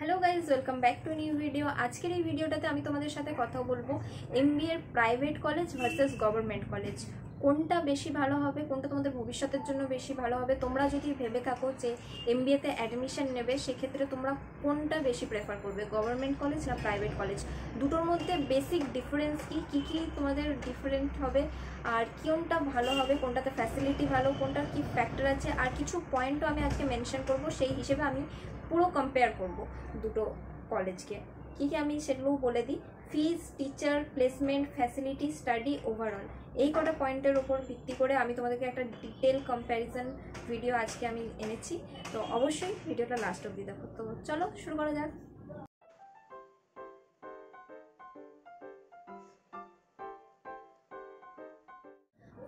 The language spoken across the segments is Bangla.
Hello guys welcome back to new video. आजकल ये भिडियोटाते आमी तोमादेर साथे कथा बोलबो MBA private college versus government college कोनटा बेशी भालो होबे, कोनटा तोमादेर भविष्यतेर जोन्नो बेशी भालो होबे। तोमरा जोदि भेबे थाको जे एमबीए ते एडमिशन नेबे सेई क्षेत्रे तोमरा कोनटा बेशी प्रेफार करबे, गवर्नमेंट कलेज ना प्राइवेट कलेज, दुटोर मध्ये बेसिक डिफारेंस की तोमादेर डिफारेंट होबे और कोनटा भालो होबे, कोनटाते फैसिलिटी भालो, कोनटार की फैक्टर आछे और किछु पॉइंटও आमी आजके मेनशन करब। सेई हिसेबे आमी পুরো কম্পেয়ার করব দুটো কলেজকে। কি আমি সেগুলোও বলে দিই। Fees, teacher, placement, facility, study, overall এই কটা পয়েন্টের উপর ভিত্তি করে আমি তোমাদেরকে একটা ডিটেল কম্প্যারিজন ভিডিও আজকে আমি এনেছি। তো অবশ্যই ভিডিওটা লাস্ট অবধি দেখো। তো চলো শুরু করা যাক।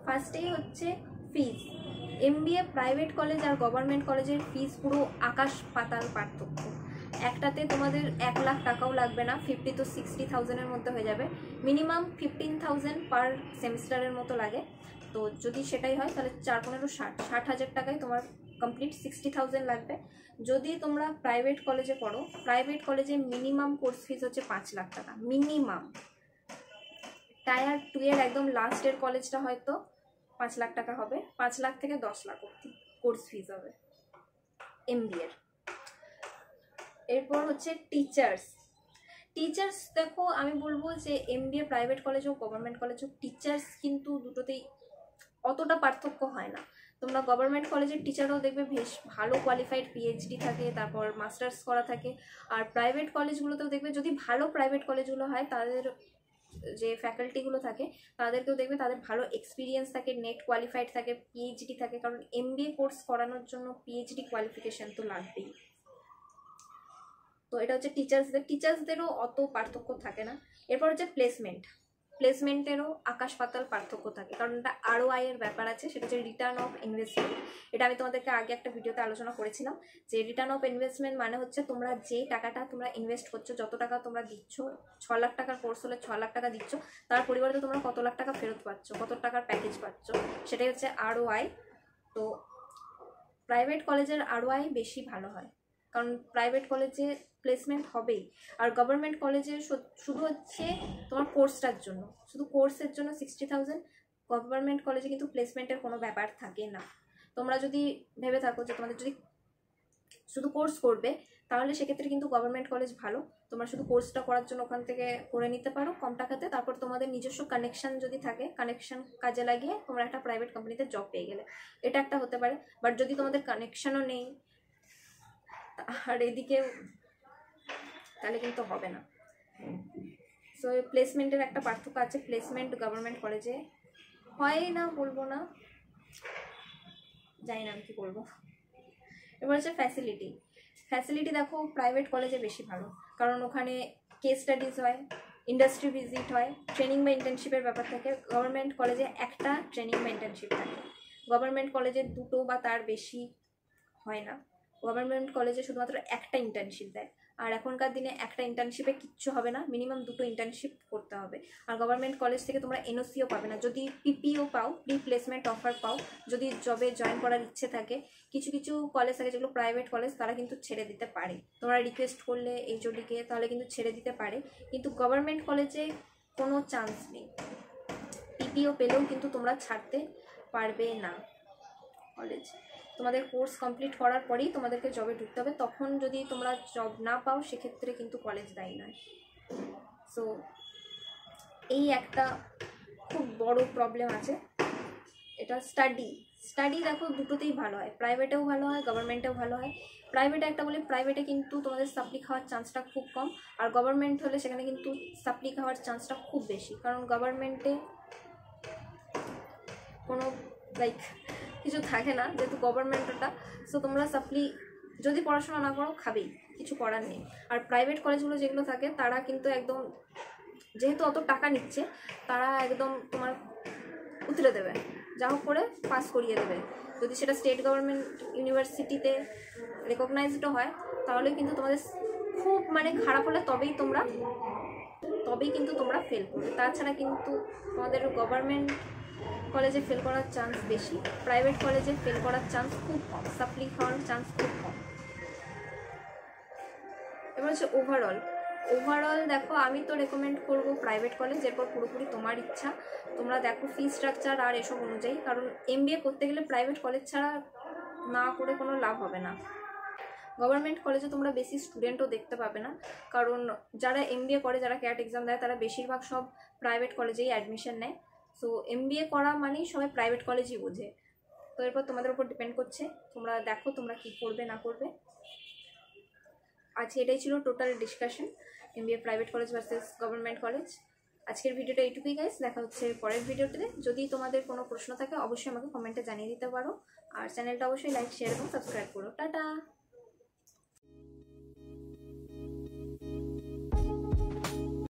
ফার্স্টেই হচ্ছে ফিজ। एमबीए प्राइवेट कलेज और गवर्नमेंट कलेजर फीस पुरो आकाश पाताल पार्थक्य। एकटाते तोमादेर 1 लाख टाकाओ लागबे ना, 50 to 60,000 मध्य हो जाबे। मिनिमाम 15,000 पर सेमिस्टारेर मतो लागे। तो जदि सेटाई हय ताहले 4-15-60,000 टाकाय तोमार कमप्लीट 60,000 लागबे। जदि तोमरा प्राइवेट कलेजे पढ़ो, प्राइवेट कलेजे मिनिमाम कोर्स फीस होच्छे 5 लाख टाका मिनिमाम। टायर 2 एर एकदम लास्टेर कलेजटा हयतो 5 लाख टाका होबे, 5 लाख থেকে 10 লাখ অবধি কোর্স ফিজ হবে এমবিএ। এরপর হচ্ছে টিচার্স দেখো আমি বলবো যে এমবিএ প্রাইভেট কলেজ হোক গভর্নমেন্ট কলেজ হোক, টিচার্স কিন্তু দুটোতেই অতটা পার্থক্য হয় না। তোমরা গভর্নমেন্ট কলেজের টিচারও দেখবে বেশ ভালো কোয়ালিফাইড পিএইচডি থাকে, তারপর মাস্টার্স করা থাকে। আর প্রাইভেট কলেজগুলোতেও দেখবে যদি ভালো প্রাইভেট কলেজগুলো হয় তাদের যে ফ্যাকাল্টিগুলো থাকে তাদেরকেও দেখবে তাদের ভালো এক্সপিরিয়েন্স থাকে, নেট কোয়ালিফাইড থাকে, পিএইচডি থাকে। কারণ এমবিএ কোর্স করানোর জন্য পিএইচডি কোয়ালিফিকেশন তো লাগবেই। তো এটা হচ্ছে টিচার্সদেরও অত পার্থক্য থাকে না। এরপর হচ্ছে প্লেসমেন্টেরও আকাশ পাতাল পার্থক্য থাকে, কারণ এটা আরওআই এর ব্যাপার আছে। সেটা হচ্ছে রিটার্ন অফ ইনভেস্টমেন্ট। এটা আমি তোমাদেরকে আগে একটা ভিডিওতে আলোচনা করেছিলাম যে রিটার্ন অফ ইনভেস্টমেন্ট মানে হচ্ছে তোমরা যে টাকাটা তোমরা ইনভেস্ট করছো, যত টাকা তোমরা দিচ্ছ, 6 লাখ টাকার কোর্স হলে 6 লাখ টাকা দিচ্ছ, তার পরিবর্তে তোমরা কত লাখ টাকা ফেরত পাচ্ছ, কত টাকার প্যাকেজ পাচ্ছ, সেটাই হচ্ছে আরওআই। তো প্রাইভেট কলেজের আরওআই বেশি ভালো হয়, কারণ প্রাইভেট কলেজে প্লেসমেন্ট হবেই। আর গভর্নমেন্ট কলেজে শুধু হচ্ছে তোমার কোর্সটার জন্য, শুধু কোর্সের জন্য 60,000। গভর্নমেন্ট কলেজে কিন্তু প্লেসমেন্টের কোনো ব্যাপার থাকে না। তোমরা যদি ভেবে থাকো যে তোমাদের যদি শুধু কোর্স করবে তাহলে সেক্ষেত্রে কিন্তু গভর্নমেন্ট কলেজ ভালো। তোমরা শুধু কোর্সটা করার জন্য ওখান থেকে করে নিতে পারো কম টাকাতে, তারপর তোমাদের নিজস্ব কানেকশান যদি থাকে, কানেকশান কাজে লাগিয়ে তোমরা একটা প্রাইভেট কোম্পানিতে জব পেয়ে গেলে, এটা একটা হতে পারে। বাট যদি তোমাদের কানেকশানও নেই আর এদিকে, তাহলে কিন্তু হবে না। সো প্লেসমেন্টের একটা পার্থক্য আছে। প্লেসমেন্ট গভর্নমেন্ট কলেজে হয় না, বলবো না, জানি না আমি কি বলবো। এবার হচ্ছে ফ্যাসিলিটি দেখো প্রাইভেট কলেজে বেশি ভালো, কারণ ওখানে কেস স্টাডিজ হয়, ইন্ডাস্ট্রি ভিজিট হয়, ট্রেনিং বা ইন্টার্নশিপের ব্যাপার থাকে। গভর্নমেন্ট কলেজে একটা ট্রেনিং বা ইন্টার্নশিপ থাকে, গভর্নমেন্ট কলেজে 2টো বা তার বেশি হয় না। গভর্নমেন্ট কলেজে শুধুমাত্র একটা ইন্টার্নশিপ দেয়, আর এখনকার দিনে একটা ইন্টার্নশিপে কিচ্ছু হবে না, মিনিমাম 2টো ইন্টার্নশিপ করতে হবে। আর গভর্নমেন্ট কলেজ থেকে তোমরা এনওসিও পাবে না। যদি পিপিও পাও, প্রি প্লেসমেন্ট অফার পাও, যদি জবে জয়েন করার ইচ্ছে থাকে, কিছু কলেজ থাকে যেগুলো প্রাইভেট কলেজ, তারা কিন্তু ছেড়ে দিতে পারে। তোমরা রিকোয়েস্ট করলে এইচওডিকে তাহলে কিন্তু ছেড়ে দিতে পারে, কিন্তু গভর্নমেন্ট কলেজে কোনো চান্স নেই। পিপিও পেলেও কিন্তু তোমরা ছাড়তে পারবে না কলেজ। তোমাদের কোর্স কমপ্লিট করার পরেই তোমাদেরকে জবে ঢুকতে হবে, তখন যদি তোমরা জব না পাও সেক্ষেত্রে কিন্তু কলেজ দায়ী নয়। সো এই একটা খুব বড় প্রবলেম আছে। এটা স্টাডি দেখো দুটোতেই ভালো হয়, প্রাইভেটেও ভালো হয়, গভর্নমেন্টেও ভালো হয়। প্রাইভেটে একটা বলি, প্রাইভেটে কিন্তু তোমাদের সাপ্লি খাওয়ার চান্সটা খুব কম, আর গভর্নমেন্ট হলে সেখানে কিন্তু সাপ্লি খাওয়ার চান্সটা খুব বেশি। কারণ গভর্নমেন্টে কোনো কিছু থাকে না, যেহেতু গভর্নমেন্ট ওটা। সো তোমরা সাপ্লি যদি পড়াশোনা না করো খাবেই, কিছু করার নেই। আর প্রাইভেট কলেজগুলো যেগুলো থাকে তারা কিন্তু একদম, যেহেতু অত টাকা নিচ্ছে, তারা একদম তোমার উতরে দেবে, যা হোক করে পাস করিয়ে দেবে। যদি সেটা স্টেট গভর্নমেন্ট ইউনিভার্সিটিতে রেকগনাইজডও হয়, তাহলে কিন্তু তোমাদের খুব খারাপ হলে তবেই কিন্তু তোমরা ফেল করবে। তাছাড়া কিন্তু তোমাদের গভর্নমেন্ট কলেজে ফেল করার চান্স বেশি, প্রাইভেট কলেজে ফেল করার চান্স খুব কম, সাপ্লি খাওয়ার চান্স খুব কম। এবার হচ্ছে ওভারঅল দেখো, আমি তো রেকমেন্ড করবো প্রাইভেট কলেজ, এরপর পুরোপুরি তোমার ইচ্ছা। তোমরা দেখো ফি স্ট্রাকচার আর এসব অনুযায়ী, কারণ এমবিএ করতে গেলে প্রাইভেট কলেজ ছাড়া না করে কোনো লাভ হবে না। গভর্নমেন্ট কলেজে তোমরা বেশি স্টুডেন্টও দেখতে পাবে না, কারণ যারা এমবিএ করে, যারা ক্যাট এক্সাম দেয়, তারা বেশিরভাগ সব প্রাইভেট কলেজেই অ্যাডমিশন নেয়। সো এমবিএ করা মানেই সবাই প্রাইভেট কলেজই বোঝে। তো এরপর তোমাদের উপর ডিপেন্ড করছে, তোমরা দেখো তোমরা কি করবে না করবে। আজকে এটাই ছিল total discussion, MBA private college versus government college. আজকের ভিডিওটা এইটুকুই গাইস, দেখা হচ্ছে পরের ভিডিওটিতে। যদি তোমাদের কোনো প্রশ্ন থাকে অবশ্যই আমাকে কমেন্টে জানিয়ে দিতে পারো, আর চ্যানেলটা অবশ্যই লাইক, শেয়ার এবং সাবস্ক্রাইব করো। টাটা।